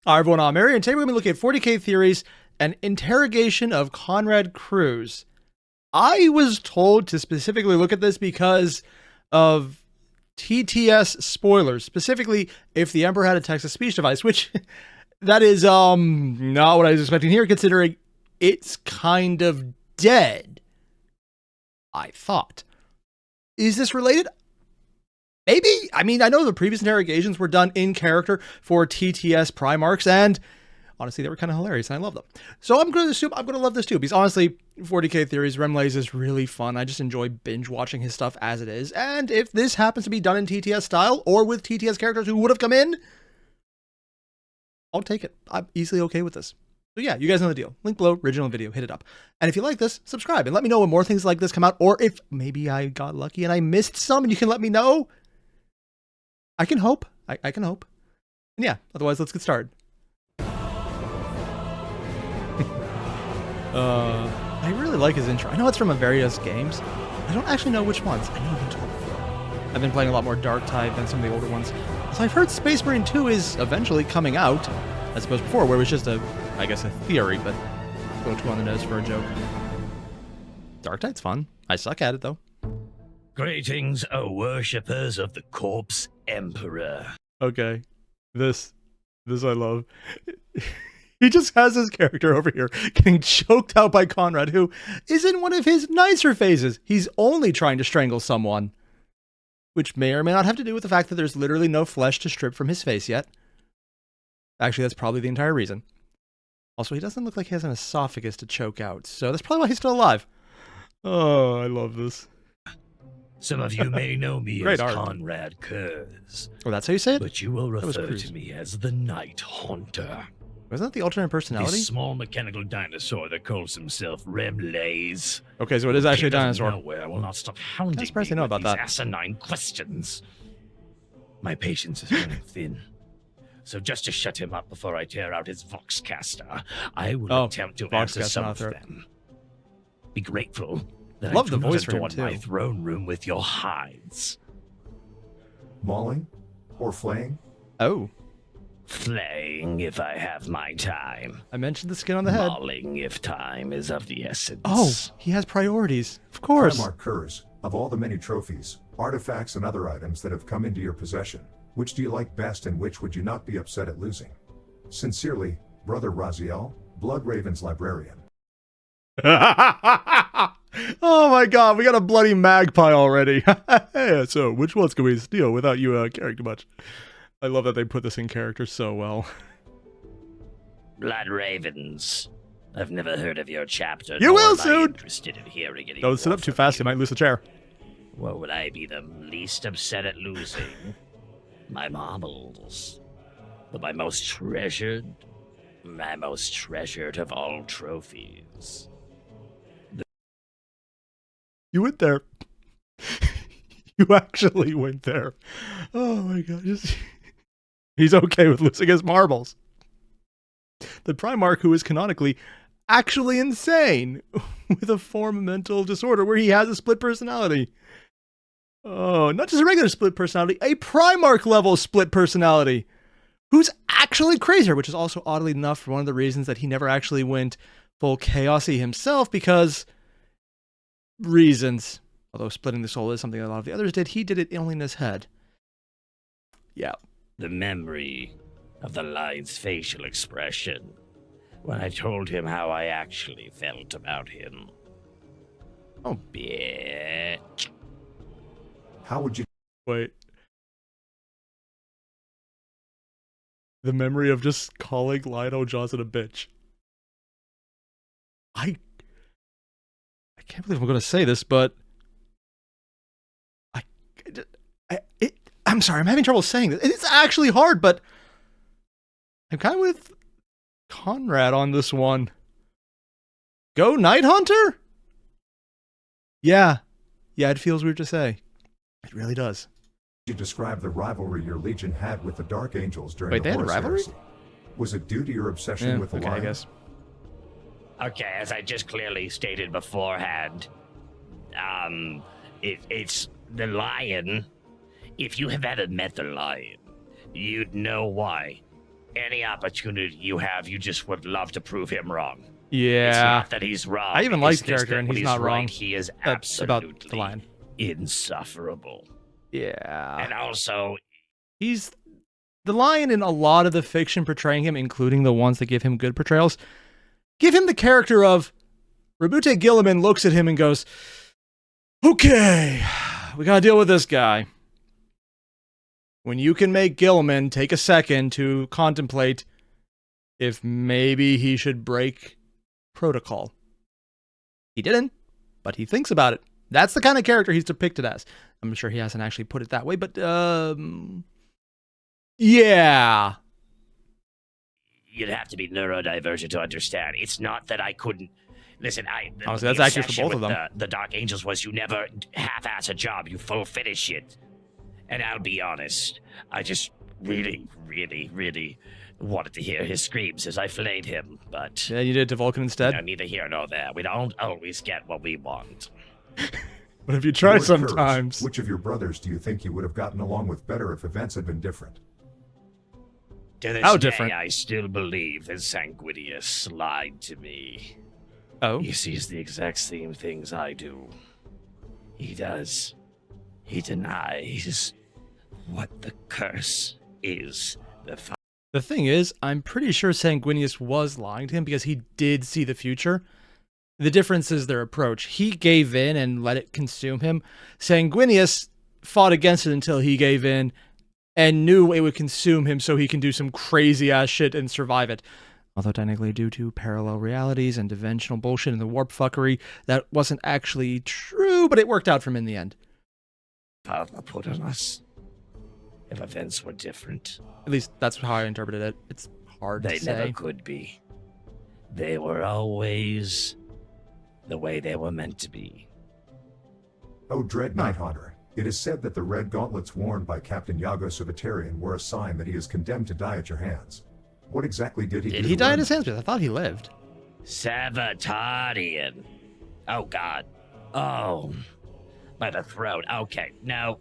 Hi everyone, I'm Airier, and today we're going to be looking at 40k theories and Interrogation of Konrad Curze. I was told to specifically look at this because of TTS spoilers, specifically if the Emperor had a text-to-speech device, which that is not what I was expecting here, considering it's kind of dead, I thought. Is this related? Maybe. I mean, I know the previous interrogations were done in character for TTS Primarchs, and honestly, they were kind of hilarious, and I love them. So I'm going to assume I'm going to love this too, because honestly, 40k Theories, Remlays is really fun. I just enjoy binge-watching his stuff as it is, and if this happens to be done in TTS style, or with TTS characters who would have come in, I'll take it. I'm easily okay with this. So yeah, you guys know the deal. Link below, original video, hit it up. And if you like this, subscribe, and let me know when more things like this come out, or if maybe I got lucky and I missed some, and you can let me know. I can hope. I can hope. And yeah, otherwise, let's get started. I really like his intro. I know it's from various games. I don't actually know which ones. I know I've been told before. I've been playing a lot more Dark Tide than some of the older ones. So I've heard Space Marine 2 is eventually coming out, as opposed to before, where it was just I guess a theory, but go too on the nose for a joke. Dark Tide's fun. I suck at it, though. Greetings, O worshippers of the Corpse Emperor. Okay. This I love. He just has his character over here getting choked out by Konrad, who is in one of his nicer phases. He's only trying to strangle someone, which may or may not have to do with the fact that there's literally no flesh to strip from his face yet. Actually, that's probably the entire reason. Also, he doesn't look like he has an esophagus to choke out, so that's probably why he's still alive. Oh, I love this. Some of you may know me as Konrad Curze. Oh, that's how you say it? But you will refer to me as the Night Haunter. Wasn't that the alternate personality? This small mechanical dinosaur that calls himself Remlays. Okay, so it is actually a dinosaur. Nowhere will not stop hounding me surprised they know about with these that. asinine questions. My patience is running thin. So just to shut him up before I tear out his Voxcaster, I will attempt to answer some of them. Be grateful that Love I the do voice not for him, adorn my too. throne room with your hides. Mauling or flaying? Oh, Flaying if I have my time. I mentioned the skin on the head. Mauling if time is of the essence. Oh, he has priorities. Of course. Konrad Curze, of all the many trophies, artifacts, and other items that have come into your possession, which do you like best and which would you not be upset at losing? Sincerely, Brother Raziel, Bloodraven's librarian. Oh my god, we got a bloody magpie already. Yeah, so which ones can we steal without you caring too much? I love that they put this in character so well. Blood Ravens. I've never heard of your chapter. You nor will am I soon. Interested in hearing any Don't sit more up too from fast, you might lose the chair. What would I be the least upset at losing? My marbles. But my most treasured of all trophies. You went there. You actually went there. Oh my god, he's okay with losing his marbles. The Primarch, who is canonically actually insane, with a form of mental disorder where he has a split personality. Oh, not just a regular split personality, a Primarch level split personality, who's actually crazier, which is also oddly enough one of the reasons that he never actually went full chaosy himself, because reasons. Although splitting the soul is something a lot of the others did, he did it only in his head. Yeah. The memory of the lion's facial expression when I told him how I actually felt about him. Oh, bitch. How would you Wait. The memory of just calling Lionel Johnson a bitch. I can't believe I'm going to say this, but I'm sorry, I'm having trouble saying this. It's actually hard, but I'm kind of with Konrad on this one. Go Night Hunter? Yeah, it feels weird to say. It really does. describe the rivalry your legion had with the Dark Angels during Wait, the they had a Horus rivalry? Heresy? Was it due to your obsession with the okay, I lion? guess. Okay, as I just clearly stated beforehand, it's the lion. If you have ever met the lion, you'd know why. any opportunity you have, you just would love to prove him wrong. Yeah. It's not that he's wrong. I even like the character, and he's not wrong. Right, he is That's about absolutely the line. insufferable. Yeah. And also, He's the Lion in a lot of the fiction portraying him, including the ones that give him good portrayals, give him the character of Rabute Gilliman looks at him and goes, okay, we gotta deal with this guy. When you can make Gilliman take a second to contemplate if maybe he should break protocol. He didn't, but he thinks about it. That's the kind of character he's depicted as. I'm sure he hasn't actually put it that way, but, yeah. you'd have to be neurodivergent to understand. It's not that I couldn't. Listen, honestly, that's accurate for both of them. The Dark Angels was you never half-ass a job, you full finish it. And I'll be honest, I just really, really, really wanted to hear his screams as I flayed him, but... Yeah, you did it to Vulcan instead? Neither here nor there. We don't always get what we want. But if you try Lord sometimes... Curze, which of your brothers do you think you would have gotten along with better if events had been different? To this How day, different? I still believe that Sanguinius lied to me. Oh? He sees the exact same things I do. He does. He denies what the curse is. The thing is, I'm pretty sure Sanguinius was lying to him because he did see the future. The difference is their approach. He gave in and let it consume him. Sanguinius fought against it until he gave in and knew it would consume him so he can do some crazy-ass shit and survive it. Although technically due to parallel realities and dimensional bullshit and the warp fuckery, that wasn't actually true, but it worked out for him in the end. Father put on us. If events were different. At least that's how I interpreted it. It's hard to say. They never could be. They were always the way they were meant to be. Oh, dread Night Hunter, it is said that the red gauntlets worn by Captain Iago Sabbatarian were a sign that he is condemned to die at your hands. What exactly did he do? Did he die at his hands? Because I thought he lived. Sabbatarian. Oh, God. Oh. By the throat. Okay. Now,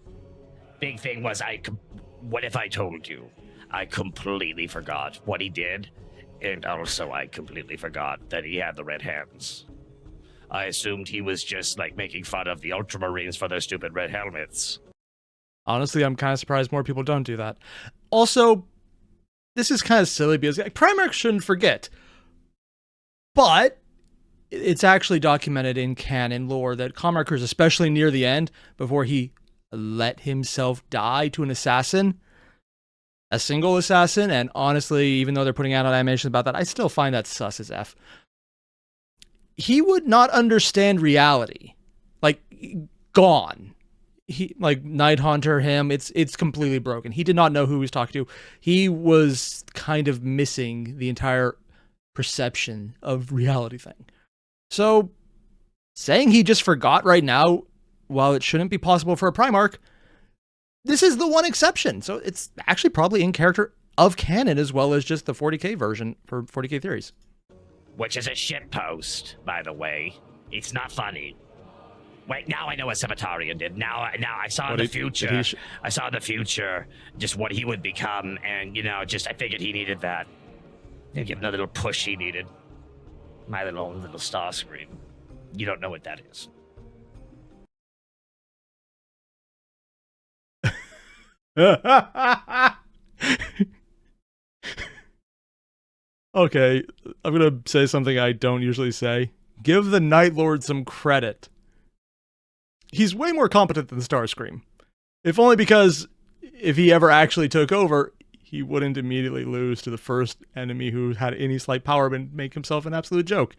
big thing was what if I told you? I completely forgot what he did. And also I completely forgot that he had the red hands. I assumed he was just, like, making fun of the Ultramarines for their stupid red helmets. Honestly, I'm kind of surprised more people don't do that. Also, this is kind of silly because Primarch shouldn't forget. But it's actually documented in canon lore that Konrad Curze, especially near the end, before he let himself die to an assassin, a single assassin, and honestly, even though they're putting out animations about that, I still find that sus as F. He would not understand reality. Like, gone. He, like, Night Hunter, him, it's completely broken. He did not know who he was talking to. He was kind of missing the entire perception of reality thing. So, saying he just forgot right now, while it shouldn't be possible for a Primarch, this is the one exception. So it's actually probably in character of canon as well as just the 40k version for 40k theories. Which is a shitpost, by the way. It's not funny. Wait, now I know what Sabbatarian did. Now I saw the future. I saw the future, just what he would become, and, you know, just I figured he needed that. Give him the little push he needed. My little star screen. You don't know what that is. Okay, I'm gonna say something I don't usually say. Give the Night Lord some credit. He's way more competent than Starscream. If only because if he ever actually took over, he wouldn't immediately lose to the first enemy who had any slight power and make himself an absolute joke.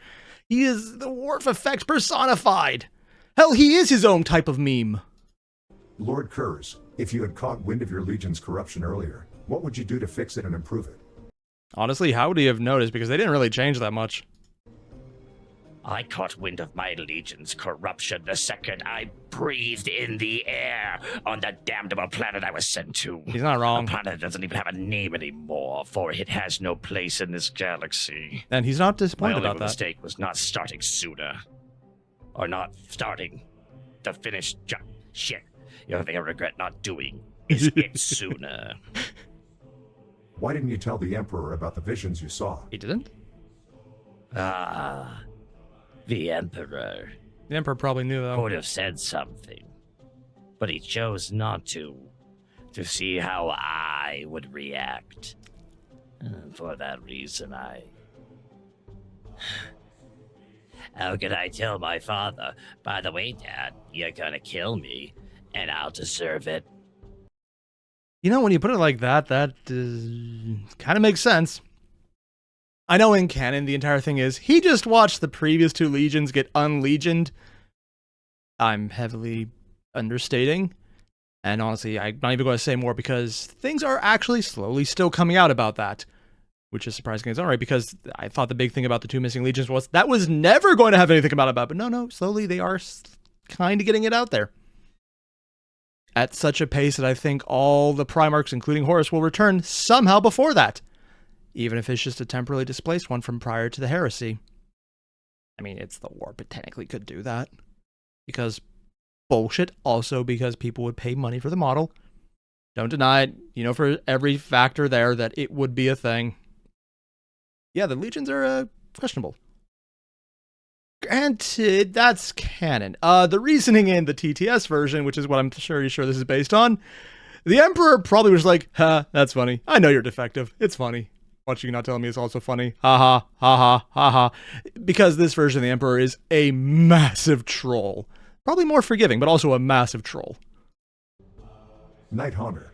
He is the Worf effect personified. Hell, he is his own type of meme. Lord Curze, if you had caught wind of your Legion's corruption earlier, what would you do to fix it and improve it? Honestly, how would he have noticed? Because they didn't really change that much. I caught wind of my Legion's corruption the second I breathed in the air on the damnable planet I was sent to. He's not wrong. A planet that doesn't even have a name anymore, for it has no place in this galaxy. And he's not disappointed about that. My only mistake was not starting sooner. Or not starting the finished job. Shit. The only thing I regret not doing is it sooner. Why didn't you tell the Emperor about the visions you saw? He didn't? Ah, the Emperor The Emperor probably knew, though. could have said something, but he chose not to see how I would react. And for that reason, How could I tell my father, by the way, Dad, you're gonna kill me, and I'll deserve it? You know, when you put it like that, that kind of makes sense. I know in canon, the entire thing is, he just watched the previous 2 legions get unlegioned. I'm heavily understating. And honestly, I'm not even going to say more because things are actually slowly still coming out about that. Which is surprising in its own right, because I thought the big thing about the 2 missing legions was that was never going to have anything about it. But no, slowly they are kind of getting it out there. At such a pace that I think all the Primarchs, including Horus, will return somehow before that. Even if it's just a temporarily displaced one from prior to the heresy. I mean, it's the war, but technically could do that. Because bullshit. Also because people would pay money for the model. Don't deny it. You know, for every factor there, that it would be a thing. Yeah, the legions are questionable. Granted, that's canon. The reasoning in the TTS version, which is what I'm sure this is based on, the Emperor probably was like, ha, that's funny. I know you're defective. It's funny. Watching you not telling me is also funny. Ha ha, ha ha, ha ha. Because this version of the Emperor is a massive troll. Probably more forgiving, but also a massive troll. Night Haunter,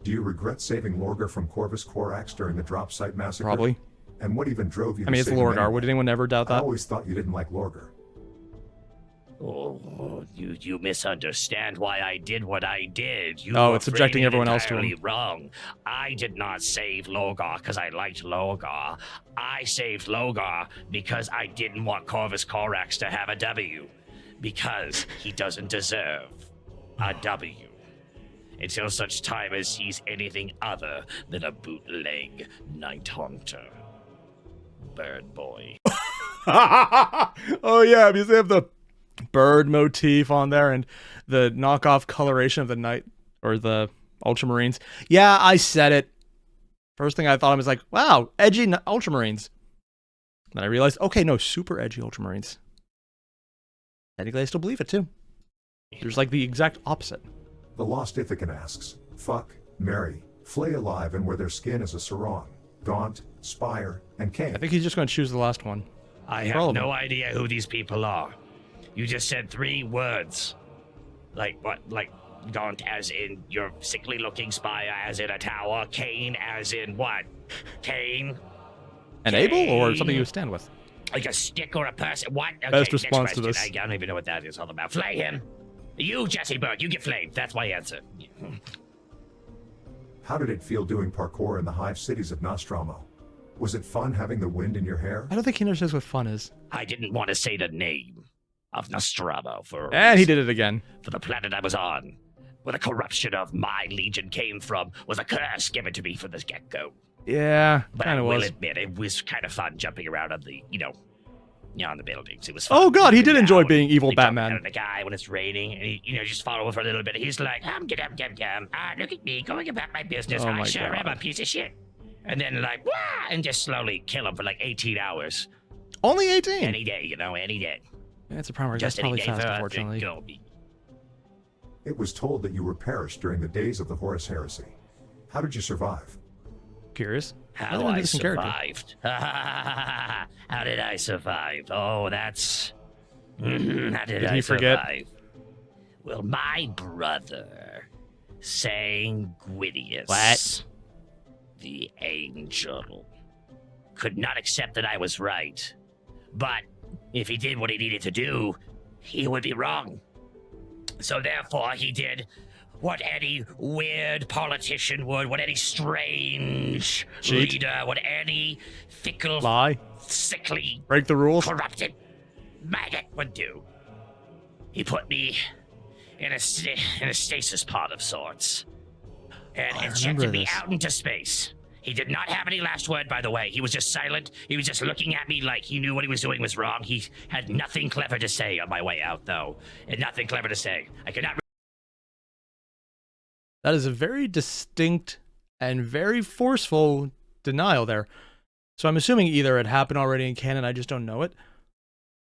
do you regret saving Lorgar from Corvus Corax during the drop site massacre? Probably. And what even drove you to I mean, it's save him Lorgar. anyway? Would anyone ever doubt I that? always thought you didn't like Lorgar. Oh, you misunderstand why I did what I did. You Oh, are it's subjecting framing it everyone else to him. entirely wrong. I did not save Lorgar because I liked Lorgar. I saved Lorgar because I didn't want Corvus Corax to have a W. Because he doesn't deserve a W. Until such time as he's anything other than a bootleg Night Hunter. Bird boy. Oh yeah, because they have the bird motif on there and the knockoff coloration of the night or the Ultramarines. Yeah, I said it. First thing I thought, I was like, wow, edgy Ultramarines. Then I realized, okay, no, super edgy Ultramarines. Technically, I still believe it too. There's like the exact opposite. The Lost Ithacan asks, fuck, marry, flay alive and wear their skin as a sarong, gaunt, spire, and cane. I think he's just going to choose the last one. I have no idea who these people are. You just said 3 words. Like what? Like gaunt as in your sickly looking spire as in a tower, cane as in what? Cane? An able or something you stand with? Like a stick or a person? What? Okay, Best response to this. I don't even know what that is all about. Flay him! You, Jesse Bird, you get flamed. That's my answer. How did it feel doing parkour in the hive cities of Nostromo? Was it fun having the wind in your hair? I don't think he understands what fun is. I didn't want to say the name of Nostromo for a And he reason. did it again. For the planet I was on, where the corruption of my legion came from, was a curse given to me from the get-go. Yeah, But kind I of will was. admit, it was kind of fun jumping around on the, on the buildings. It was fun. Oh god, he did Jumping enjoy down, being evil like, jumping Batman. down at the guy when it's raining, and he, just follow him for a little bit. He's like, look at me, going about my business. Oh I my sure am a God. piece of shit. And then like, wah, and just slowly kill him for like 18 hours. Only 18. Any day, any day. Yeah, it's a primary. That's Just any probably day fast, for unfortunately. go be. It was told that you were perished during the days of the Horus Heresy. How did you survive? Curious. How Another I interesting character. survived. How did I survive? Oh, that's... How did I he forget? survive? Well, my brother, Sanguinius, What? the angel, could not accept that I was right. But if he did what he needed to do, he would be wrong. So therefore, he did what any weird politician would, what any strange Cheat. leader, what any fickle, Lie. sickly, Break the rules. corrupted maggot would do. He put me in a stasis pod of sorts and I ejected remember me this. out into space. He did not have any last word, by the way. He was just silent. He was just looking at me like he knew what he was doing was wrong. He had nothing clever to say on my way out, though. And nothing clever to say. I could not... That is a very distinct and very forceful denial there. So I'm assuming either it happened already in canon, I just don't know it,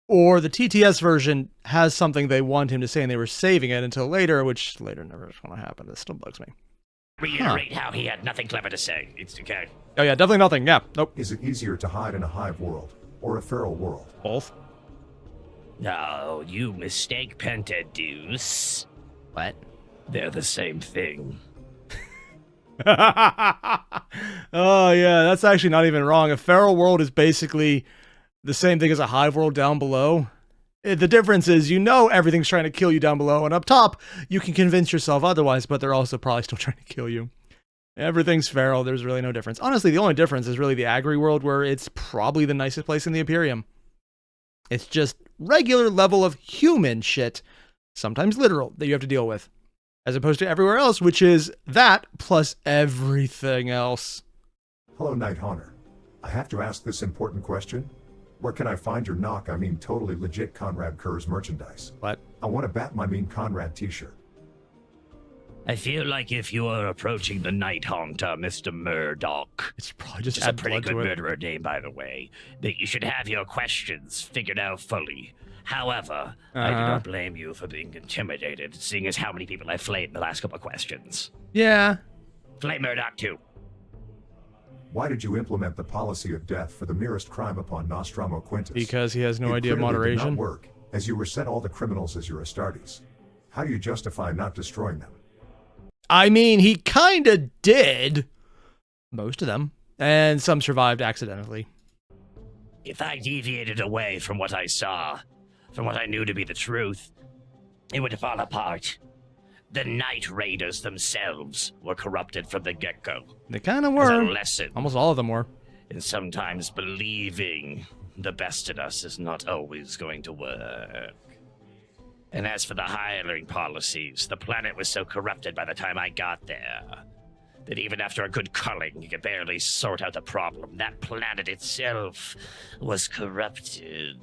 or the TTS version has something they want him to say and they were saving it until later, which later never is going to happen. This still bugs me. Reiterate how he had nothing clever to say. It's okay. Oh yeah, definitely nothing. Yeah, nope. Is it easier to hide in a hive world or a feral world? Both. No, you mistake Pentadeuce. What? They're the same thing. Oh yeah, that's actually not even wrong. A feral world is basically the same thing as a hive world down below. The difference is, you know, everything's trying to kill you down below, and up top, you can convince yourself otherwise, but they're also probably still trying to kill you. Everything's feral, there's really no difference. Honestly, the only difference is really the Agri world, where it's probably the nicest place in the Imperium. It's just regular level of human shit, sometimes literal, that you have to deal with. As opposed to everywhere else, which is that plus everything else. Hello, Night Haunter. I have to ask this important question. Where can I find your totally legit Konrad Curze merchandise? What? I want to bat my mean Konrad t-shirt. I feel like if you are approaching the Night Haunter, Mr. Murdoch, It's probably just a pretty good murderer name, by the way, that you should have your questions figured out fully. However, I do not blame you for being intimidated, seeing as how many people I flayed the last couple of questions. Yeah. Flay Murdoch, too. Why did you implement the policy of death for the merest crime upon Nostromo Quintus? Because he has no It idea of clearly did moderation. not work, as you were set all the criminals as your Astartes. How do you justify not destroying them? I mean, he kinda did. Most of them. And some survived accidentally. If I deviated away from what I saw, from what I knew to be the truth, it would fall apart. The Night Raiders themselves were corrupted from the get-go. They kinda As a were. lesson. Almost all of them were. And sometimes believing the best in us is not always going to work. And as for the hiring policies, the planet was so corrupted by the time I got there that even after a good culling, you could barely sort out the problem. That planet itself was corrupted.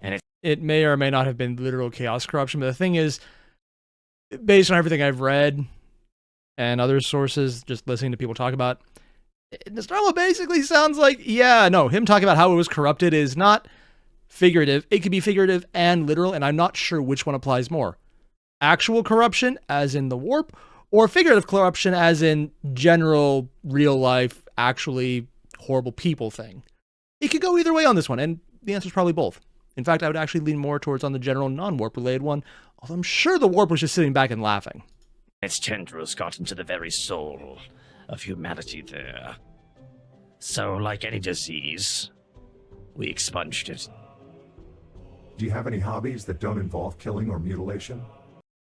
And It may or may not have been literal chaos corruption, but the thing is, based on everything I've read and other sources, just listening to people talk about, Nostromo basically sounds like, yeah, no, him talking about how it was corrupted is not figurative. It could be figurative and literal, and I'm not sure which one applies more. Actual corruption, as in the warp, or figurative corruption, as in general, real life, actually horrible people thing. It could go either way on this one, and the answer is probably both. In fact, I would actually lean more towards on the general non-warp related one, although I'm sure the warp was just sitting back and laughing. its tendrils got into the very soul of humanity there. So, like any disease, we expunged it. Do you have any hobbies that don't involve killing or mutilation?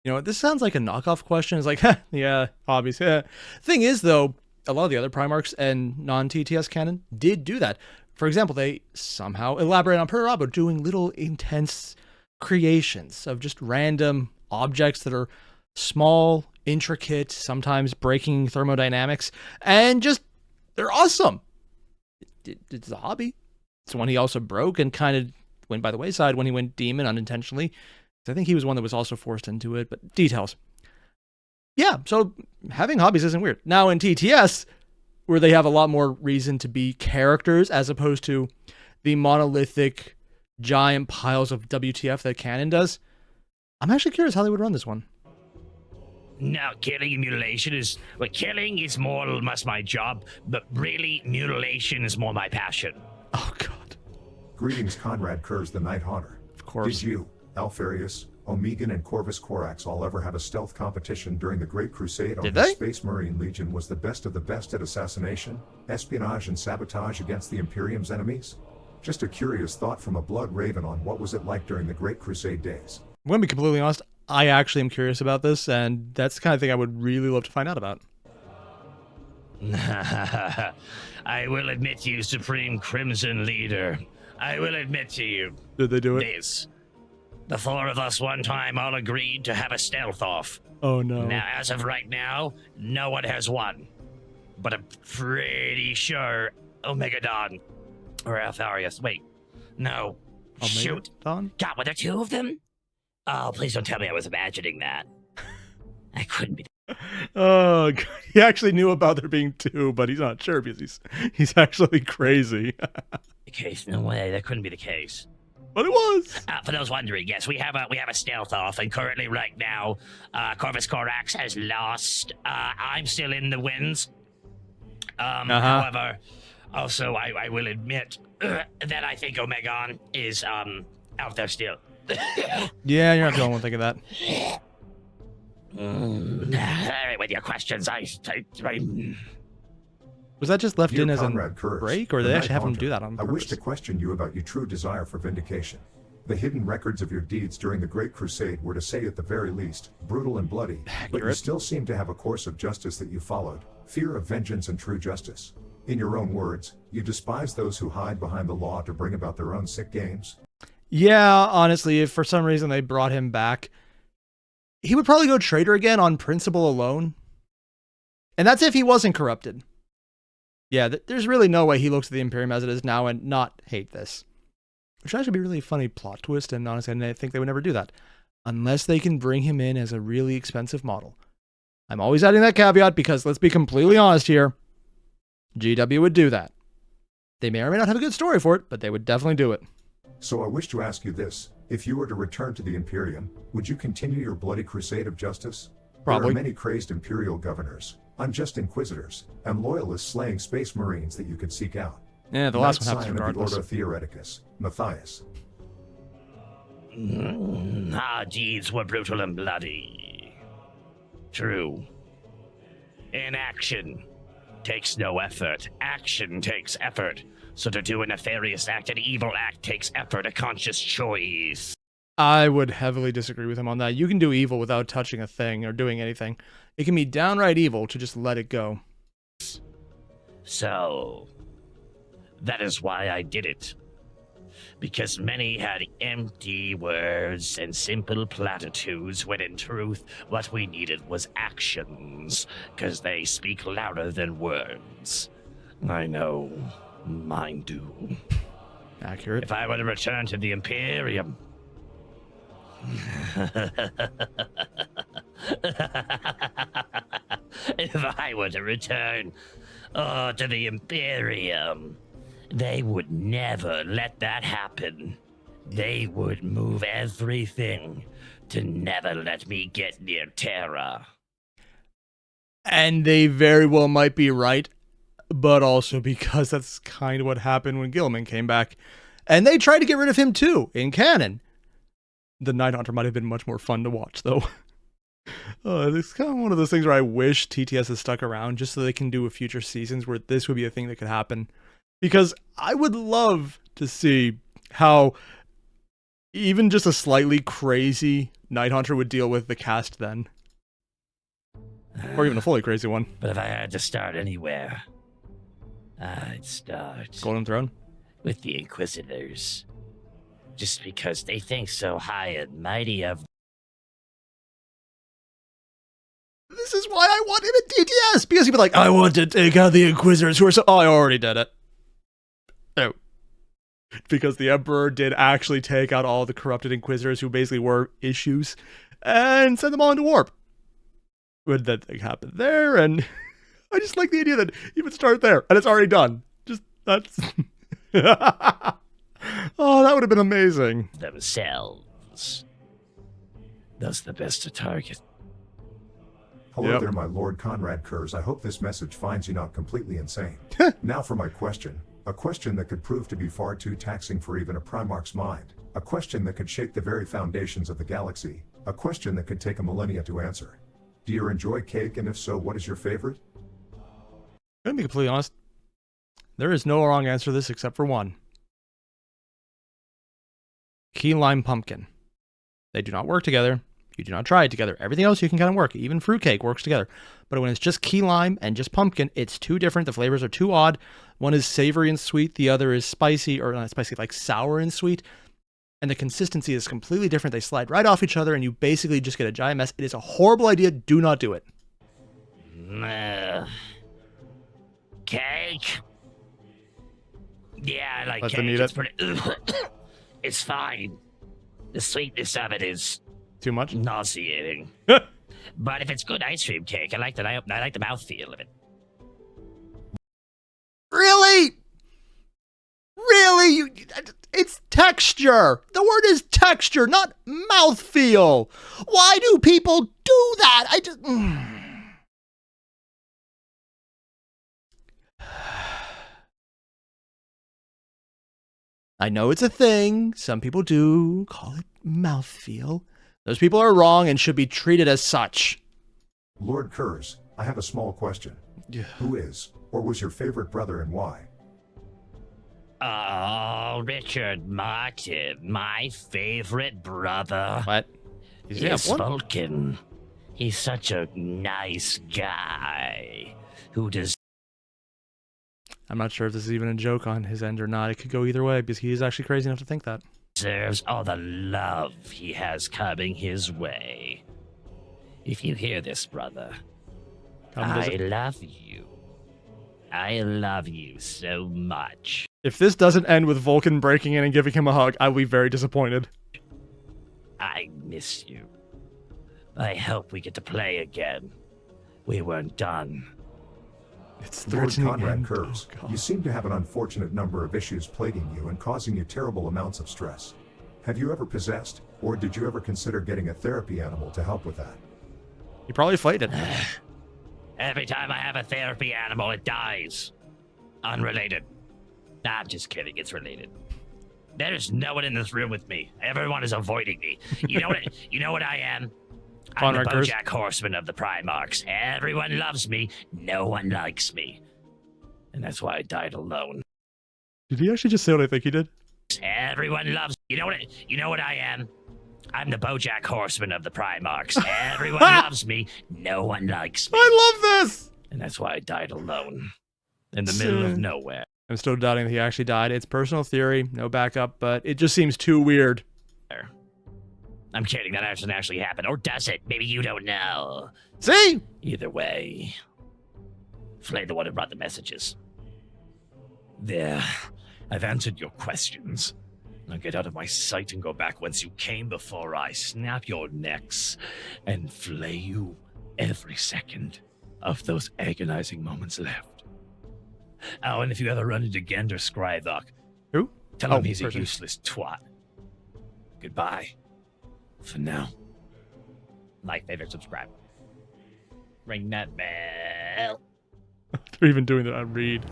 You know, this sounds like a knockoff question. It's like, yeah, hobbies. Yeah. Thing is, though, a lot of the other Primarchs and non-TTS canon did do that. For example, they somehow elaborate on Perturabo doing little intense creations of just random objects that are small, intricate, sometimes breaking thermodynamics, and just, they're awesome. It's a hobby. It's one he also broke and kind of went by the wayside when he went demon unintentionally. I think he was one that was also forced into it, but details. Yeah, so having hobbies isn't weird. Now in TTS, where they have a lot more reason to be characters as opposed to the monolithic giant piles of WTF that canon does, I'm actually curious how they would run this one. Now, killing and mutilation is... Well, killing is more or less my job, but really, mutilation is more my passion. Oh, God. Greetings, Konrad Curze, the Night Haunter. Of course. Did you, Alfarius, Omegan, and Corvus Corax all ever have a stealth competition during the Great Crusade? Did The they? Space Marine Legion was the best of the best at assassination, espionage, and sabotage against the Imperium's enemies? Just a curious thought from a Blood Raven on what was it like during the Great Crusade days. I'm going to be completely honest. I actually am curious about this, and that's the kind of thing I would really love to find out about. I will admit to you, Supreme Crimson Leader. I will admit to you. Did they do it? This. The four of us one time all agreed to have a stealth off. Oh, no. Now, as of right now, no one has won. But I'm pretty sure Omegadon or Alfarius. Wait, no. Shoot. Don? God, were there two of them? Oh, please don't tell me I was imagining that. I couldn't be. Oh, God. He actually knew about there being 2, but he's not sure because he's actually crazy. The case? No way. That couldn't be the case. But it was. For those wondering, yes, we have a stealth off, and currently, right now, Corvus Corax has lost. I'm still in the wins. However, also, I will admit that I think Omegon is out there still. Yeah, you're not the only one thinking that. With your questions, Was that just left Dear in as a Konrad Curze, break, or did the they actually have him Night do that Haunter, on I wish purpose? to question you about your true desire for vindication. The hidden records of your deeds during the Great Crusade were, to say at the very least, brutal and bloody, but you still seem to have a course of justice that you followed, fear of vengeance and true justice. In your own words, you despise those who hide behind the law to bring about their own sick games. Yeah, honestly, if for some reason they brought him back, he would probably go traitor again on principle alone. And that's if he wasn't corrupted. Yeah, there's really no way he looks at the Imperium as it is now and not hate this. Which would actually be a really funny plot twist, and honestly, I think they would never do that. Unless they can bring him in as a really expensive model. I'm always adding that caveat because, let's be completely honest here, GW would do that. They may or may not have a good story for it, but they would definitely do it. So I wish to ask you this: if you were to return to the Imperium, would you continue your bloody crusade of justice? Probably. There are many crazed Imperial governors, unjust inquisitors, and loyalists slaying space marines that you could seek out. Yeah, the last one happens Scion regardless. of the Ordo Theoreticus, Matthias. Our deeds were brutal and bloody. True. Inaction takes no effort. Action takes effort. So to do a nefarious act, an evil act, takes effort, a conscious choice. I would heavily disagree with him on that. You can do evil without touching a thing or doing anything. It can be downright evil to just let it go. So, that is why I did it. Because many had empty words and simple platitudes, when in truth, what we needed was actions, because they speak louder than words. I know, mine do. Accurate. If I were to return to the Imperium... If I were to return to the Imperium, they would never let that happen. They would move everything to never let me get near Terra. And they very well might be right, but also because that's kind of what happened when Gilman came back. And they tried to get rid of him too, in canon. The Night Haunter might have been much more fun to watch, though. It's kind of one of those things where I wish TTS has stuck around just so they can do a future seasons where this would be a thing that could happen. Because I would love to see how even just a slightly crazy Night Haunter would deal with the cast then. Or even a fully crazy one. But if I had to start anywhere, I'd start Golden Throne? with the Inquisitors. Just because they think so high and mighty of. This is why I want him at TTS! Because he'd be like, I want to take out the Inquisitors who are so... Oh, I already did it. Oh. Because the Emperor did actually take out all the corrupted Inquisitors who basically were issues and send them all into warp. Would that thing happen there? And I just like the idea that you would start there and it's already done. Just, that's... Oh, that would have been amazing. Themselves. That's the best to target. Hello there, my Lord Konrad Curze. I hope this message finds you not completely insane. Now for my question. A question that could prove to be far too taxing for even a Primarch's mind. A question that could shake the very foundations of the galaxy. A question that could take a millennia to answer. Do you enjoy cake, and if so, what is your favorite? I'm going to be completely honest. There is no wrong answer to this except for one. Key lime pumpkin. They do not work together. You do not try it together. Everything else you can kind of work. Even fruitcake works together. But when it's just key lime and just pumpkin, it's too different. The flavors are too odd. One is savory and sweet. The other is spicy, or not spicy, like sour and sweet. And the consistency is completely different. They slide right off each other, and you basically just get a giant mess. It is a horrible idea. Do not do it. Cake? Yeah, I like Let them cake. eat It's it. pretty... It's fine. The sweetness of it is Too much? nauseating. But if it's good ice cream cake, I like the mouthfeel of it. Really? Really? It's texture. The word is texture, not mouthfeel. Why do people do that? I just... I know it's a thing. Some people do call it mouthfeel. Those people are wrong and should be treated as such. Lord Curze, I have a small question. Yeah. Who is, or was your favorite brother and why? Oh, Richard Martin, my favorite brother. What? Is Vulcan. He's such a nice guy who does. I'm not sure if this is even a joke on his end or not. It could go either way because he is actually crazy enough to think that. Deserves all the love he has coming his way. If you hear this, brother, I love you. I love you so much. If this doesn't end with Vulcan breaking in and giving him a hug, I will be very disappointed. I miss you. I hope we get to play again. We weren't done. It's Lord threatening Konrad him. Curze, Oh, you seem to have an unfortunate number of issues plaguing you and causing you terrible amounts of stress. Have you ever possessed, or did you ever consider getting a therapy animal to help with that? He probably fight it. Every time I have a therapy animal, it dies. Unrelated. Nah, I'm just kidding. It's related. There's no one in this room with me. Everyone is avoiding me. You know what? You know what I am? I'm the Konrad Curze. BoJack Horseman of the Primarchs. Everyone loves me. No one likes me. And that's why I died alone. Did he actually just say what I think he did? Everyone loves. You know what? You know what I am? I'm the BoJack Horseman of the Primarchs. Everyone loves me. No one likes me. I love this! And that's why I died alone. In the middle of nowhere. I'm still doubting that he actually died. It's personal theory, no backup, but it just seems too weird. I'm kidding, that doesn't actually happen. Or does it? Maybe you don't know. See? Either way, Flay the one who brought the messages. There. I've answered your questions. Now get out of my sight and go back whence you came before I snap your necks and flay you every second of those agonizing moments left. Oh, and if you ever run into Gender Scrivok, Who? tell him he's person. a useless twat. Goodbye. For now. Like, favorite, subscribe. Ring that bell. They're even doing that on Reed.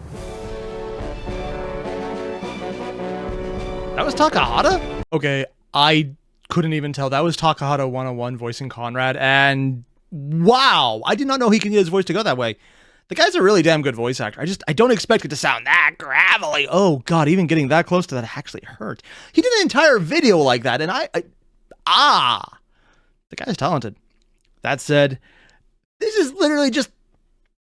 That was Takahata? Okay, I couldn't even tell. That was Takahata 101 voicing Konrad, and wow! I did not know he can get his voice to go that way. The guy's a really damn good voice actor. I don't expect it to sound that gravelly. Oh god, even getting that close to that actually hurt. He did an entire video like that, and the guy's talented. That said, this is literally just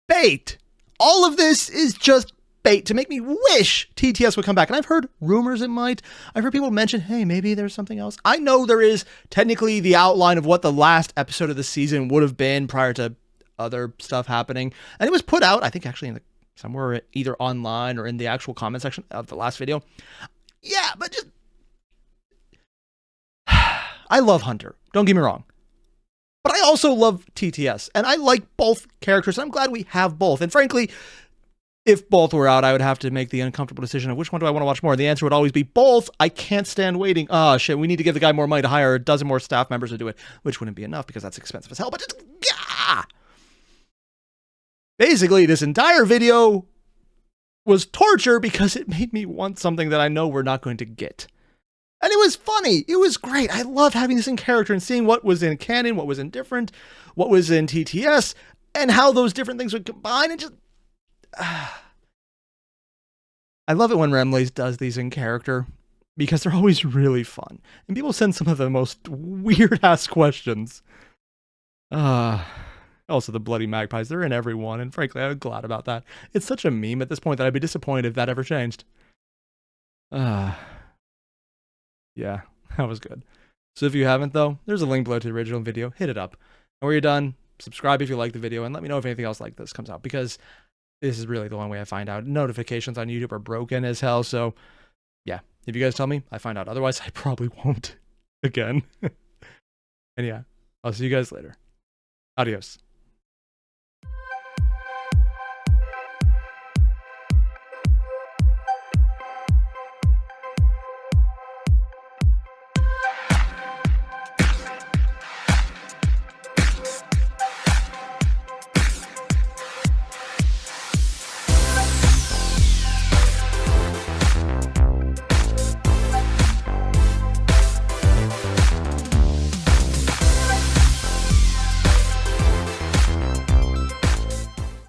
bait. All of this is just bait to make me wish TTS would come back. And I've heard rumors it might. I've heard people mention, hey, maybe there's something else. I know there is technically the outline of what the last episode of the season would have been prior to other stuff happening. And it was put out, I think actually in somewhere either online or in the actual comment section of the last video. Yeah, but just... I love Hunter. Don't get me wrong. But I also love TTS. And I like both characters. I'm glad we have both. And frankly, if both were out, I would have to make the uncomfortable decision of which one do I want to watch more. The answer would always be both. I can't stand waiting. Oh, shit, we need to give the guy more money to hire a dozen more staff members to do it, which wouldn't be enough because that's expensive as hell. But just, yeah. Basically, this entire video was torture because it made me want something that I know we're not going to get. And it was funny. It was great. I love having this in character and seeing what was in canon, what was in different, what was in TTS, and how those different things would combine and just... I love it when Remlace does these in character because they're always really fun. And people send some of the most weird-ass questions. Also, the bloody magpies, they're in every one. And frankly, I'm glad about that. It's such a meme at this point that I'd be disappointed if that ever changed. Yeah, that was good. So if you haven't, though, there's a link below to the original video. Hit it up. And when you're done, subscribe if you like the video, and let me know if anything else like this comes out, because this is really the one way I find out. Notifications on YouTube are broken as hell, so yeah. If you guys tell me, I find out. Otherwise, I probably won't again. And yeah, I'll see you guys later. Adios.